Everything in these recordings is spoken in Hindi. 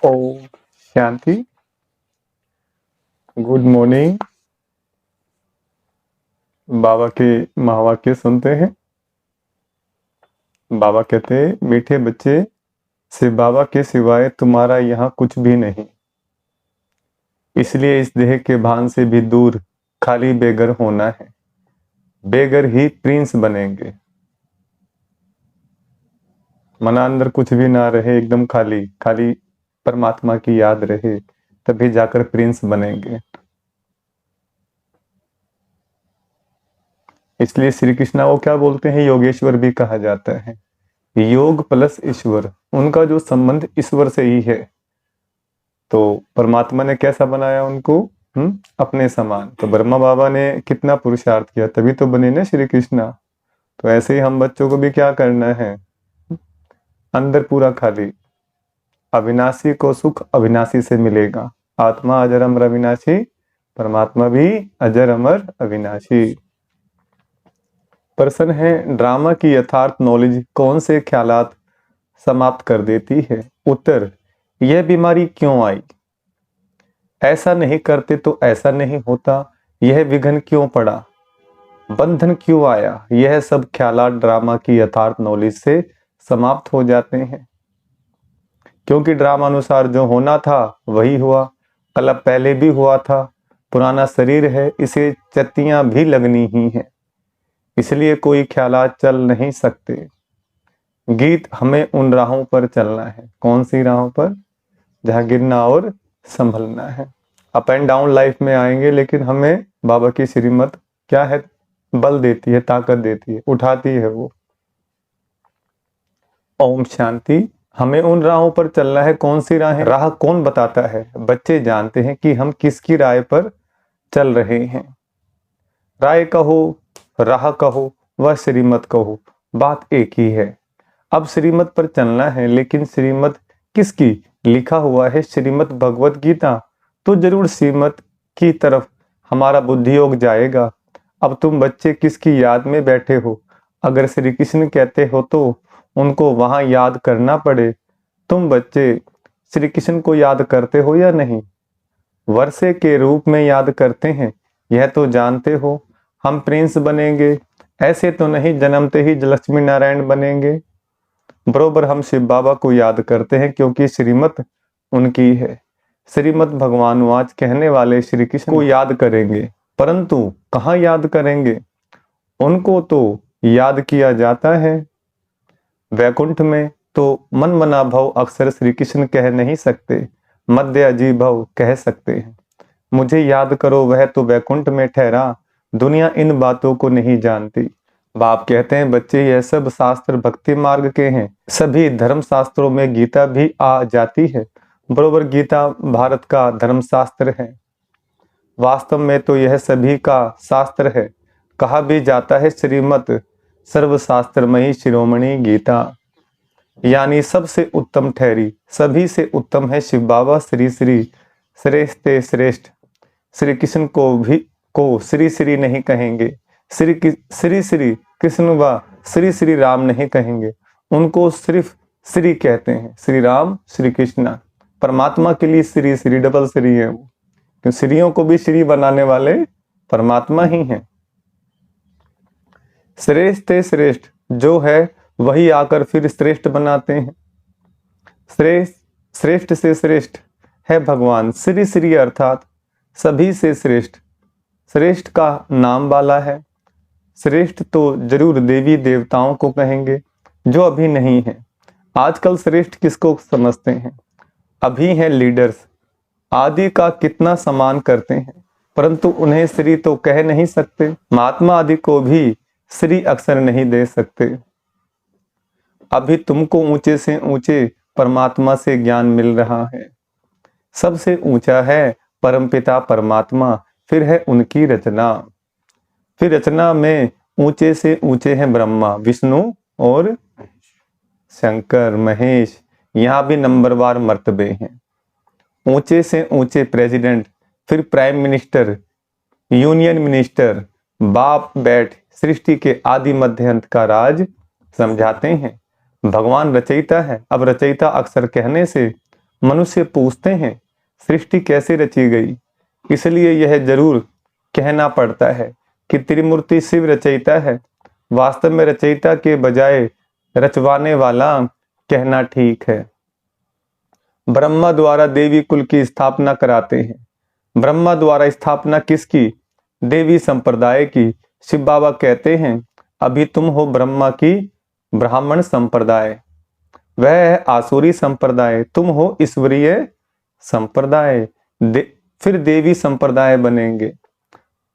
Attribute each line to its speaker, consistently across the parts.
Speaker 1: ओम शांति। Good morning. बाबा के महावाक्य सुनते हैं। बाबा कहते हैं, मीठे बच्चे से बाबा के सिवाय तुम्हारा यहाँ कुछ भी नहीं, इसलिए इस देह के भान से भी दूर खाली बेगर होना है। बेगर ही प्रिंस बनेंगे। मना अंदर कुछ भी ना रहे, एकदम खाली खाली परमात्मा की याद रहे, तभी जाकर प्रिंस बनेंगे। इसलिए श्री कृष्णा को क्या बोलते हैं, योगेश्वर भी कहा जाता है। योग प्लस ईश्वर, उनका जो संबंध ईश्वर से ही है। तो परमात्मा ने कैसा बनाया उनको, अपने समान। तो ब्रह्मा बाबा ने कितना पुरुषार्थ किया, तभी तो बने ना श्री कृष्णा। तो ऐसे ही हम बच्चों को भी क्या करना है, अंदर पूरा खाली। अविनाशी को सुख अविनाशी से मिलेगा। आत्मा अजर अमर अविनाशी, परमात्मा भी अजर अमर अविनाशी। प्रश्न है, ड्रामा की यथार्थ नॉलेज कौन से ख्यालात समाप्त कर देती है? उत्तर, यह बीमारी क्यों आई, ऐसा नहीं करते तो ऐसा नहीं होता, यह विघ्न क्यों पड़ा, बंधन क्यों आया, यह सब ख्यालात ड्रामा की यथार्थ नॉलेज से समाप्त हो जाते हैं। क्योंकि ड्रामा अनुसार जो होना था वही हुआ, कल पहले भी हुआ था। पुराना शरीर है, इसे चत्तियां भी लगनी ही है, इसलिए कोई ख्यालात चल नहीं सकते। गीत हमें उन राहों पर चलना है। कौन सी राहों पर? जहां गिरना और संभलना है। अप एंड डाउन लाइफ में आएंगे, लेकिन हमें बाबा की श्रीमत क्या है, बल देती है, ताकत देती है, उठाती है वो। ओम शांति। हमें उन राहों पर चलना है। कौन सी राह है? राह कौन बताता है? बच्चे जानते हैं कि हम किसकी राह पर चल रहे हैं। राय कहो, राह कहो, वह श्रीमत कहो, बात एक ही है। अब श्रीमत पर चलना है, लेकिन श्रीमत किसकी? लिखा हुआ है श्रीमत भगवत गीता, तो जरूर श्रीमत की तरफ हमारा बुद्धि योग जाएगा। अब तुम बच्चे किसकी याद में बैठे हो? अगर श्री कृष्ण कहते हो तो उनको वहां याद करना पड़े। तुम बच्चे श्री कृष्ण को याद करते हो या नहीं? वर्षे के रूप में याद करते हैं, यह तो जानते हो। हम प्रिंस बनेंगे, ऐसे तो नहीं जन्मते ही लक्ष्मी नारायण बनेंगे। बरोबर हम शिव बाबा को याद करते हैं, क्योंकि श्रीमत उनकी है। श्रीमत भगवान वाच कहने वाले श्री कृष्ण को याद करेंगे, परंतु कहाँ याद करेंगे? उनको तो याद किया जाता है वैकुंठ में। तो मन मना भव अक्सर श्री कृष्ण कह नहीं सकते, मध्य अजीब भव कह सकते हैं। मुझे याद करो, वह तो वैकुंठ में ठहरा, दुनिया इन बातों को नहीं जानती। बाप कहते हैं, बच्चे यह सब शास्त्र भक्ति मार्ग के हैं। सभी धर्म शास्त्रों में गीता भी आ जाती है। बरोबर गीता भारत का धर्म शास्त्र है। वास्तव में तो यह सभी का शास्त्र है। कहा भी जाता है श्रीमत सर्वशास्त्रमयी शिरोमणि गीता, यानी सबसे उत्तम ठहरी। सभी से उत्तम है शिव बाबा श्री श्री, श्रेष्ठ श्रेष्ठ। श्री कृष्ण को श्री श्री नहीं कहेंगे, श्री श्री कृष्ण व श्री श्री राम नहीं कहेंगे, उनको सिर्फ श्री कहते हैं। श्री राम श्री कृष्ण। परमात्मा के लिए श्री श्री डबल श्री है वो, क्यों श्रीयों को भी श्री बनाने वाले परमात्मा ही हैं। श्रेष्ठ श्रेष्ठ जो है वही आकर फिर श्रेष्ठ बनाते हैं। श्रेष्ठ से श्रेष्ठ है भगवान श्री श्री, अर्थात सभी से श्रेष्ठ। श्रेष्ठ का नाम वाला है। श्रेष्ठ तो जरूर देवी देवताओं को कहेंगे, जो अभी नहीं है। आजकल श्रेष्ठ किसको समझते हैं? अभी हैं लीडर्स, आदि का कितना सम्मान करते हैं, परंतु उन्हें श्री तो कह नहीं सकते। महात्मा आदि को भी श्री अक्षर नहीं दे सकते। अभी तुमको ऊंचे से ऊंचे परमात्मा से ज्ञान मिल रहा है। सबसे ऊंचा है परमपिता परमात्मा, फिर है उनकी रचना। फिर रचना में ऊंचे से ऊंचे हैं ब्रह्मा विष्णु और शंकर महेश। यहाँ भी नंबरवार मर्तबे हैं। ऊंचे से ऊंचे प्रेसिडेंट, फिर प्राइम मिनिस्टर, यूनियन मिनिस्टर, बाप बैठ सृष्टि के आदि मध्य अंत का राज समझाते हैं। भगवान रचयिता है। अब रचयिता अक्सर कहने से मनुष्य पूछते हैं सृष्टि कैसे रची गई, इसलिए यह जरूर कहना पड़ता है कि त्रिमूर्ति शिव रचयिता है। वास्तव में रचयिता के बजाय रचवाने वाला कहना ठीक है। ब्रह्मा द्वारा देवी कुल की स्थापना कराते हैं। ब्रह्मा द्वारा स्थापना किसकी? देवी संप्रदाय की। शिव बाबा कहते हैं अभी तुम हो ब्रह्मा की ब्राह्मण संप्रदाय, वह है आसुरी संप्रदाय, तुम हो ईश्वरीय संप्रदाय, फिर देवी संप्रदाय बनेंगे।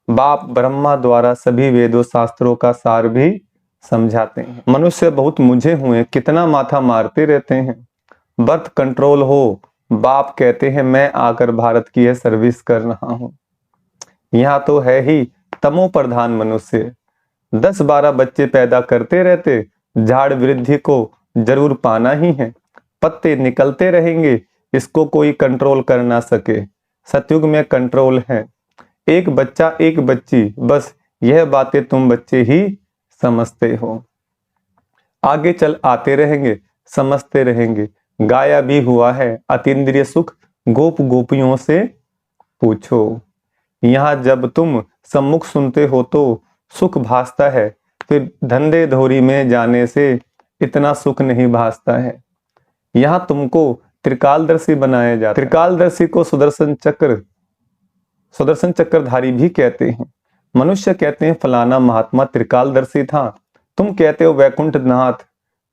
Speaker 1: बाप ब्रह्मा द्वारा सभी वेदों शास्त्रों का सार भी समझाते हैं। मनुष्य बहुत मुझे हुए, कितना माथा मारते रहते हैं, बर्थ कंट्रोल हो। बाप कहते हैं मैं आकर भारत की यह सर्विस कर रहा हूं। यहाँ तो है ही तमो प्रधान मनुष्य, 10-12 बच्चे पैदा करते रहते, झाड़ वृद्धि को जरूर पाना ही है, पत्ते निकलते रहेंगे, इसको कोई कंट्रोल कर ना सके। सतयुग में कंट्रोल है, एक बच्चा एक बच्ची, बस यह बातें तुम बच्चे ही समझते हो। आगे चल आते रहेंगे, समझते रहेंगे। गाया भी हुआ है अतीन्द्रिय सुख गोप गोपियों से पूछो। यहाँ जब तुम सम्मुख सुनते हो तो सुख भासता है, फिर धंधे धोरी में जाने से इतना सुख नहीं भासता है। यहाँ तुमको त्रिकालदर्शी बनाया जाता है। त्रिकालदर्शी को सुदर्शन चक्रधारी भी कहते हैं। मनुष्य कहते हैं फलाना महात्मा त्रिकालदर्शी था, तुम कहते हो वैकुंठनाथ।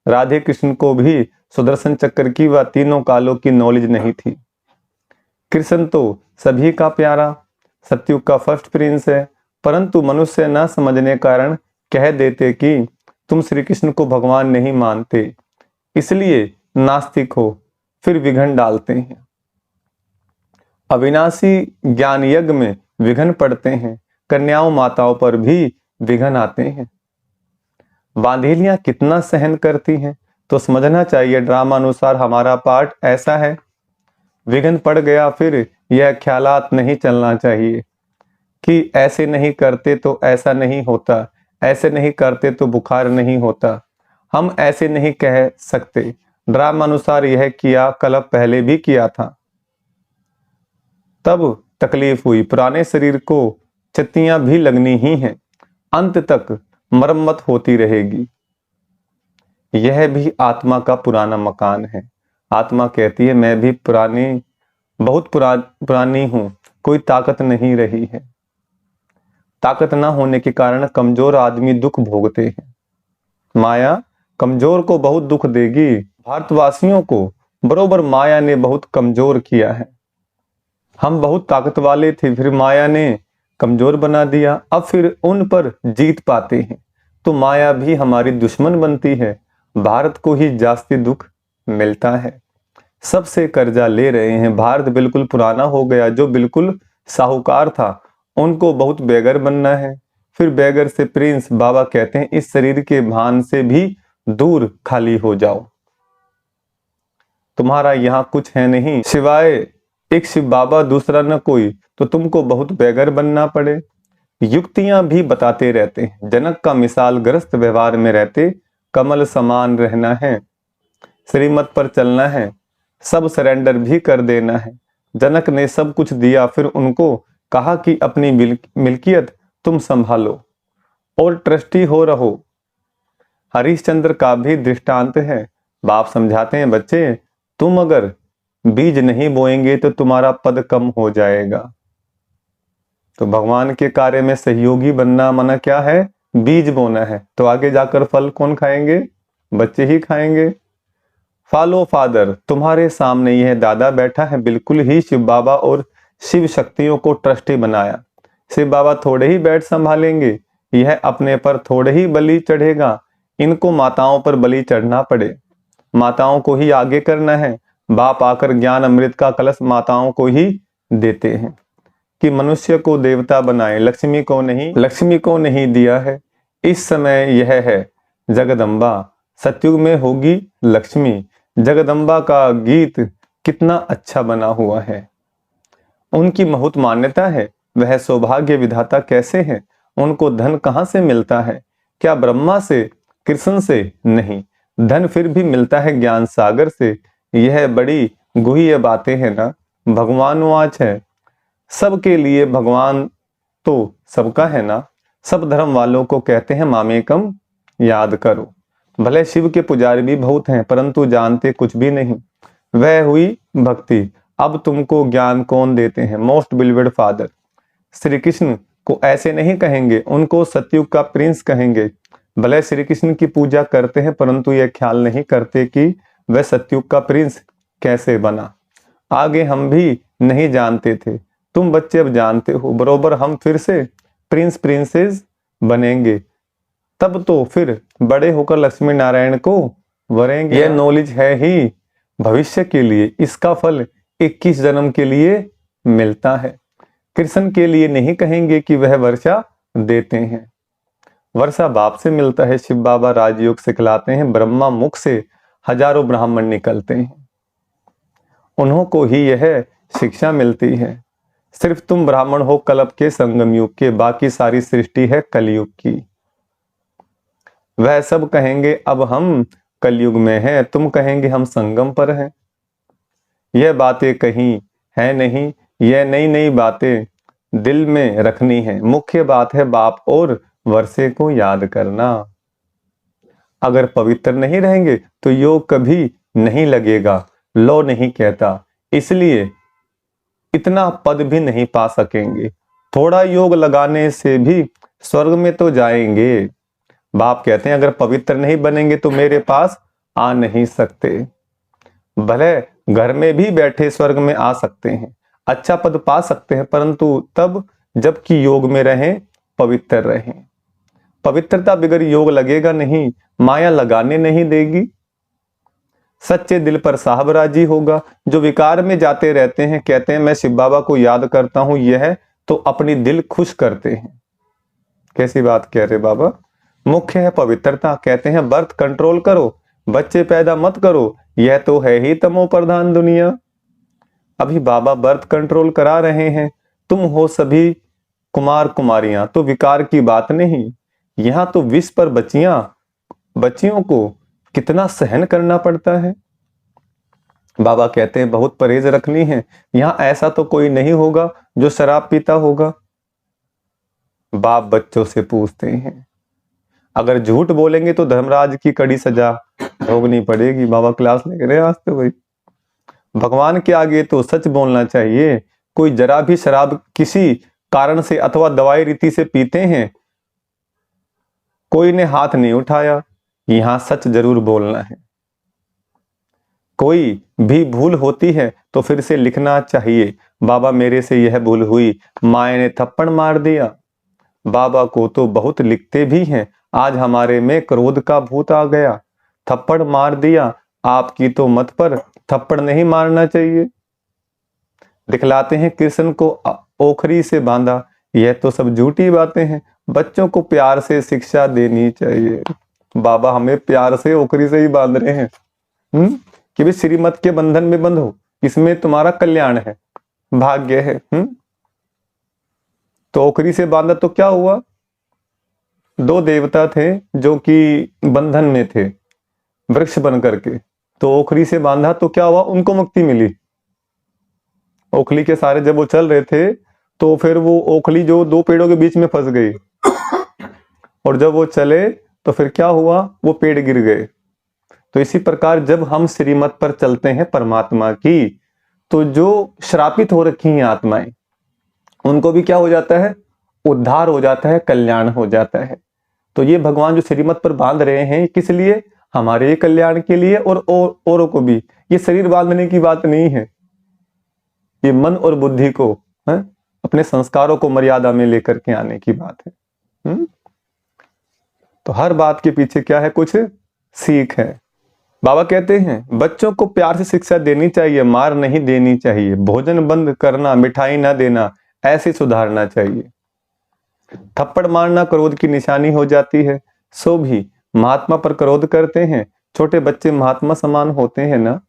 Speaker 1: राधे कृष्ण को भी सुदर्शन चक्र की व तीनों कालों की नॉलेज नहीं थी। कृष्ण तो सभी का प्यारा, सतयुग का फर्स्ट प्रिंस है, परंतु मनुष्य न समझने कारण कह देते कि तुम श्री कृष्ण को भगवान नहीं मानते, इसलिए नास्तिक हो, फिर विघ्न डालते हैं। अविनाशी ज्ञान यज्ञ में विघ्न पड़ते हैं, कन्याओं माताओं पर भी विघ्न आते हैं। बांधेलियां कितना सहन करती हैं, तो समझना चाहिए ड्रामा अनुसार हमारा पार्ट ऐसा है। विघ्न पड़ गया, फिर यह ख्यालात नहीं चलना चाहिए कि ऐसे नहीं करते तो ऐसा नहीं होता, ऐसे नहीं करते तो बुखार नहीं होता। हम ऐसे नहीं कह सकते, ड्रामा अनुसार यह किया, कल पहले भी किया था, तब तकलीफ हुई। पुराने शरीर को क्षतियां भी लगनी ही हैं, अंत तक मरम्मत होती रहेगी। यह भी आत्मा का पुराना मकान है। आत्मा कहती है मैं भी बहुत पुरानी हूं, कोई ताकत नहीं रही है। ताकत ना होने के कारण कमजोर आदमी दुख भोगते हैं। माया कमजोर को बहुत दुख देगी। भारतवासियों को बरोबर माया ने बहुत कमजोर किया है। हम बहुत ताकत वाले थे, फिर माया ने कमजोर बना दिया, अब फिर उन पर जीत पाते हैं, तो माया भी हमारी दुश्मन बनती है। भारत को ही जास्ती दुख मिलता है, सबसे कर्जा ले रहे हैं। भारत बिल्कुल पुराना हो गया, जो बिल्कुल साहूकार था उनको बहुत बेगर बनना है, फिर बेगर से प्रिंस। बाबा कहते हैं इस शरीर के भान से भी दूर खाली हो जाओ, तुम्हारा यहाँ कुछ है नहीं, सिवाय एक शिव बाबा दूसरा न कोई, तो तुमको बहुत बेगर बनना पड़े। युक्तियां भी बताते रहते हैं। जनक का मिसाल ग्रस्त व्यवहार में रहते, कमल समान रहना है, श्रीमत पर चलना है, सब सरेंडर भी कर देना है। जनक ने सब कुछ दिया, फिर उनको कहा कि अपनी मिल्कियत तुम संभालो और ट्रस्टी हो रहो। हरिश्चंद्र का भी दृष्टांत है। बाप समझाते हैं बच्चे तुम अगर बीज नहीं बोएंगे तो तुम्हारा पद कम हो जाएगा। तो भगवान के कार्य में सहयोगी बनना माना क्या है? बीज बोना है, तो आगे जाकर फल कौन खाएंगे? बच्चे ही खाएंगे। फॉलो फादर, तुम्हारे सामने यह दादा बैठा है, बिल्कुल ही शिव बाबा और शिव शक्तियों को ट्रस्टी बनाया। शिव बाबा थोड़े ही बैठ संभालेंगे, यह अपने पर थोड़े ही बलि चढ़ेगा, इनको माताओं पर बलि चढ़ना पड़े, माताओं को ही आगे करना है। बाप आकर ज्ञान अमृत का कलश माताओं को ही देते हैं कि मनुष्य को देवता बनाए, लक्ष्मी को नहीं दिया है। इस समय यह है जगदम्बा, सतयुग में होगी लक्ष्मी। जगदम्बा का गीत कितना अच्छा बना हुआ है, उनकी बहुत मान्यता है। वह सौभाग्य विधाता कैसे हैं, उनको धन कहां से मिलता है? क्या ब्रह्मा से, कृष्ण से? नहीं, धन फिर भी मिलता है ज्ञान सागर से। यह बड़ी गुह्य बातें हैं ना। भगवान वाच है, सबके लिए भगवान तो सबका है ना। सब धर्म वालों को कहते हैं मामेकम याद करो। भले शिव के पुजारी भी बहुत हैं, परंतु जानते कुछ भी नहीं। वह हुई भक्ति। अब तुमको ज्ञान कौन देते हैं? Most beloved father. Shri Krishna को ऐसे नहीं कहेंगे, उनको सतयुग का प्रिंस कहेंगे। भले श्री कृष्ण की पूजा करते हैं, परंतु यह ख्याल नहीं करते कि वह सतयुग का प्रिंस कैसे बना। आगे हम भी नहीं जानते थे, तुम बच्चे अब जानते हो। बरोबर हम फिर से प्रिंस प्रिंसेस बनेंगे, तब तो फिर बड़े होकर लक्ष्मी नारायण को वरेंगे। यह नॉलेज है ही भविष्य के लिए, इसका फल 21 जन्म के लिए मिलता है। कृष्ण के लिए नहीं कहेंगे कि वह वर्षा देते हैं, वर्षा बाप से मिलता है। शिव बाबा राजयोग सिखलाते हैं, ब्रह्मा मुख से हजारों ब्राह्मण निकलते हैं, उन्हों को ही यह शिक्षा मिलती है। सिर्फ तुम ब्राह्मण हो कल्प के संगम युग के, बाकी सारी सृष्टि है कलयुग की। वह सब कहेंगे अब हम कलयुग में हैं, तुम कहेंगे हम संगम पर हैं। यह बातें कहीं है नहीं, यह नई नई बातें दिल में रखनी है। मुख्य बात है बाप और वर्षे को याद करना। अगर पवित्र नहीं रहेंगे तो योग कभी नहीं लगेगा। लो नहीं कहता, इसलिए इतना पद भी नहीं पा सकेंगे। थोड़ा योग लगाने से भी स्वर्ग में तो जाएंगे। बाप कहते हैं अगर पवित्र नहीं बनेंगे तो मेरे पास आ नहीं सकते। भले घर में भी बैठे स्वर्ग में आ सकते हैं, अच्छा पद पा सकते हैं, परंतु तब जबकि योग में रहें, पवित्र रहें। पवित्रता बगैर योग लगेगा नहीं, माया लगाने नहीं देगी। सच्चे दिल पर साहब राजी होगा। जो विकार में जाते रहते हैं, कहते हैं मैं शिव बाबा को याद करता हूं, यह तो अपनी दिल खुश करते हैं। कैसी बात कह रहे बाबा? मुख्य है पवित्रता। कहते हैं बर्थ कंट्रोल करो, बच्चे पैदा मत करो, यह तो है ही तमो प्रधान दुनिया। अभी बाबा बर्थ कंट्रोल करा रहे हैं। तुम हो सभी कुमार कुमारियां, तो विकार की बात नहीं। यहां तो विष पर बच्चियों को कितना सहन करना पड़ता है। बाबा कहते हैं बहुत परहेज रखनी है। यहां ऐसा तो कोई नहीं होगा जो शराब पीता होगा। बाप बच्चों से पूछते हैं, अगर झूठ बोलेंगे तो धर्मराज की कड़ी सजा भोगनी पड़ेगी। बाबा क्लास लेकर रहे आज तो भाई। भगवान के आगे तो सच बोलना चाहिए। कोई जरा भी शराब किसी कारण से अथवा दवाई रीति से पीते हैं, कोई ने हाथ नहीं उठाया। यहां सच जरूर बोलना है। कोई भी भूल होती है तो फिर से लिखना चाहिए, बाबा मेरे से यह भूल हुई, माए ने थप्पड़ मार दिया। बाबा को तो बहुत लिखते भी हैं, आज हमारे में क्रोध का भूत आ गया, थप्पड़ मार दिया। आपकी तो मत पर थप्पड़ नहीं मारना चाहिए। दिखलाते हैं कृष्ण को ओखरी से बांधा, यह तो सब झूठी बातें हैं। बच्चों को प्यार से शिक्षा देनी चाहिए। बाबा हमें प्यार से ओखरी से ही बांध रहे हैं, कि भी श्रीमत के बंधन में बंधो, इसमें तुम्हारा कल्याण है, भाग्य है। तो ओखरी से बांधा तो क्या हुआ? दो देवता थे जो कि बंधन में थे वृक्ष बन करके, तो ओखरी से बांधा तो क्या हुआ? उनको मुक्ति मिली। ओखली के सारे जब वो चल रहे थे तो फिर वो ओखली जो दो पेड़ों के बीच में फंस गई, और जब वो चले तो फिर क्या हुआ? वो पेड़ गिर गए। तो इसी प्रकार जब हम श्रीमत पर चलते हैं परमात्मा की, तो जो श्रापित हो रखी हैं आत्माएं, उनको भी क्या हो जाता है? उद्धार हो जाता है, कल्याण हो जाता है। तो ये भगवान जो श्रीमत पर बांध रहे हैं, किस लिए? हमारे कल्याण के लिए और औरों को भी। ये शरीर बांधने की बात नहीं है, ये मन और बुद्धि को अपने संस्कारों को मर्यादा में लेकर के आने की बात है। तो हर बात के पीछे क्या है? कुछ सीख है। बाबा कहते हैं बच्चों को प्यार से शिक्षा देनी चाहिए, मार नहीं देनी चाहिए। भोजन बंद करना, मिठाई ना देना, ऐसे सुधारना चाहिए। थप्पड़ मारना क्रोध की निशानी हो जाती है। सो भी महात्मा पर क्रोध करते हैं। छोटे बच्चे महात्मा समान होते हैं ना,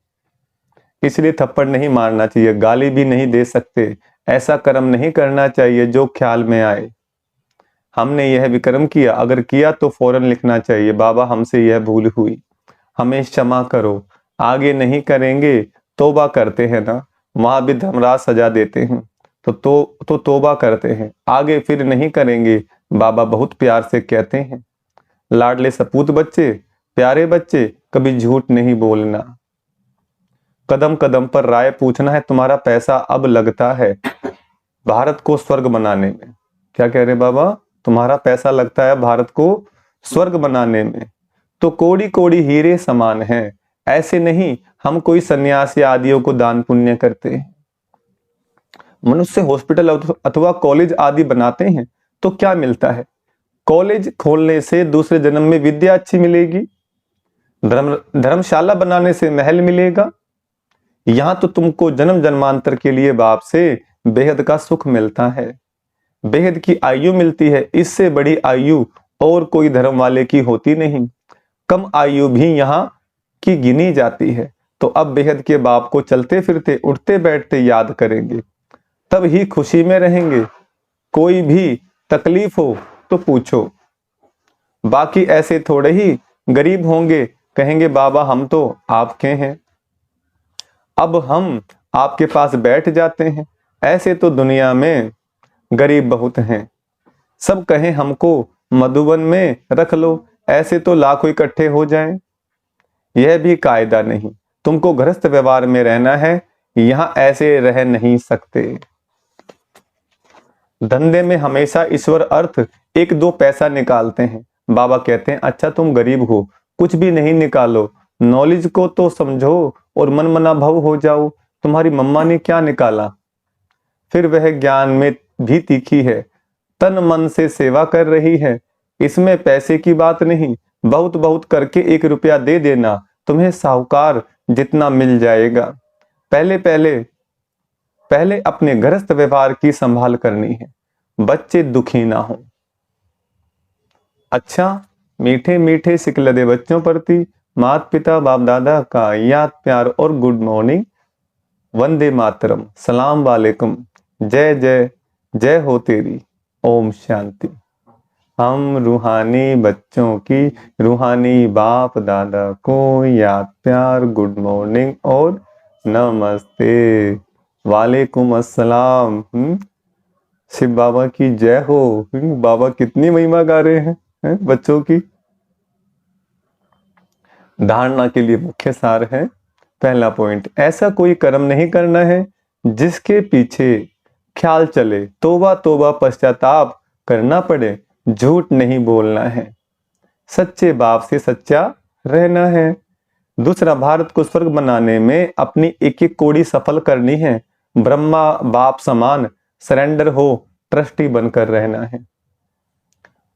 Speaker 1: इसलिए थप्पड़ नहीं मारना चाहिए, गाली भी नहीं दे सकते। ऐसा कर्म नहीं करना चाहिए जो ख्याल में आए। हमने यह विक्रम किया, अगर किया तो फौरन लिखना चाहिए, बाबा हमसे यह भूल हुई, हमें क्षमा करो, आगे नहीं करेंगे तौबा करते हैं ना, वहां भी धर्मराज सजा देते हैं। तो तौबा करते हैं, आगे फिर नहीं करेंगे। बाबा बहुत प्यार से कहते हैं, लाडले सपूत बच्चे, प्यारे बच्चे, कभी झूठ नहीं बोलना। कदम कदम पर राय पूछना है, तुम्हारा पैसा अब लगता है भारत को स्वर्ग बनाने में। क्या कह रहे बाबा? तुम्हारा पैसा लगता है भारत को स्वर्ग बनाने में। तो कोड़ी कोड़ी हीरे समान है। ऐसे नहीं हम कोई सन्यासी आदियों को दान पुण्य करते हैं। मनुष्य हॉस्पिटल अथवा कॉलेज आदि बनाते हैं तो क्या मिलता है? कॉलेज खोलने से दूसरे जन्म में विद्या अच्छी मिलेगी, धर्मशाला बनाने से महल मिलेगा। यहां तो तुमको जन्म जन्मांतर के लिए बाप से बेहद का सुख मिलता है, बेहद की आयु मिलती है। इससे बड़ी आयु और कोई धर्म वाले की होती नहीं। कम आयु भी यहाँ की गिनी जाती है। तो अब बेहद के बाप को चलते फिरते उठते बैठते याद करेंगे, तब ही खुशी में रहेंगे। कोई भी तकलीफ हो तो पूछो, बाकी ऐसे थोड़े ही गरीब होंगे, कहेंगे बाबा हम तो आपके हैं, अब हम आपके पास बैठ जाते हैं। ऐसे तो दुनिया में गरीब बहुत हैं। सब कहें हमको मधुबन में रख लो, ऐसे तो लाखों इकट्ठे हो जाएं। यह भी कायदा नहीं। तुमको गृहस्थ व्यवहार में रहना है, यहां ऐसे रह नहीं सकते। धंधे में हमेशा ईश्वर अर्थ 1-2 पैसा निकालते हैं। बाबा कहते हैं अच्छा तुम गरीब हो, कुछ भी नहीं निकालो, नॉलेज को तो समझो और मन मना भव हो जाओ। तुम्हारी मम्मा ने क्या निकाला? फिर वह ज्ञान में भी तीखी है, तन मन से सेवा कर रही है। इसमें पैसे की बात नहीं, बहुत बहुत करके 1 रुपया दे देना, तुम्हें साहूकार जितना मिल जाएगा। पहले अपने गृहस्थ व्यवहार की संभाल करनी है, बच्चे दुखी ना हो। अच्छा, मीठे मीठे सिकलदे बच्चों प्रति माता पिता बाप दादा का याद प्यार और गुड मॉर्निंग, वंदे मातरम, सलाम वालेकुम, जय जय जय हो तेरी, ओम शांति। हम रूहानी बच्चों की रूहानी बाप दादा को याद प्यार, गुड मॉर्निंग और नमस्ते, वालेकुम अस्सलाम। शिव बाबा की जय हो। बाबा कितनी महिमा गा रहे हैं बच्चों की। धारणा के लिए मुख्य सार है, पहला पॉइंट, ऐसा कोई कर्म नहीं करना है जिसके पीछे ख्याल चले, तौबा तौबा पश्चाताप करना पड़े। झूठ नहीं बोलना है, सच्चे बाप से सच्चा रहना है। दूसरा, भारत को स्वर्ग बनाने में अपनी एक एक कौड़ी सफल करनी है। ब्रह्मा बाप समान सरेंडर हो, ट्रस्टी बनकर रहना है।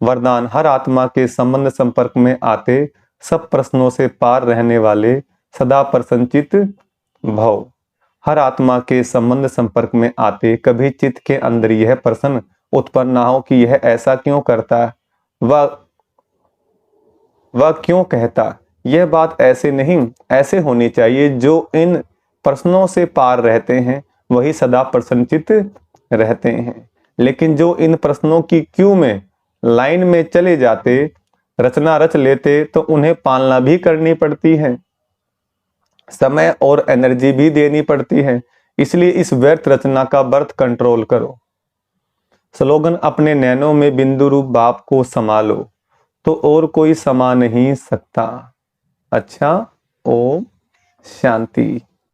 Speaker 1: वरदान, हर आत्मा के संबंध संपर्क में आते सब प्रश्नों से पार रहने वाले सदा प्रसन्नचित भव। हर आत्मा के संबंध संपर्क में आते कभी चित्त के अंदर यह प्रश्न उत्पन्न ना हो कि यह ऐसा क्यों करता, वह क्यों कहता। यह बात ऐसे नहीं, ऐसे होनी चाहिए। जो इन प्रश्नों से पार रहते हैं वही सदा प्रसन्नचित रहते हैं। लेकिन जो इन प्रश्नों की क्यू में लाइन में चले जाते, रचना रच लेते, तो उन्हें पालना भी करनी पड़ती है, समय और एनर्जी भी देनी पड़ती है। इसलिए इस व्यर्थ रचना का बर्थ कंट्रोल करो। स्लोगन, अपने नैनों में बिंदु रूप बाप को संभालो तो और कोई समा नहीं सकता। अच्छा, ओम शांति।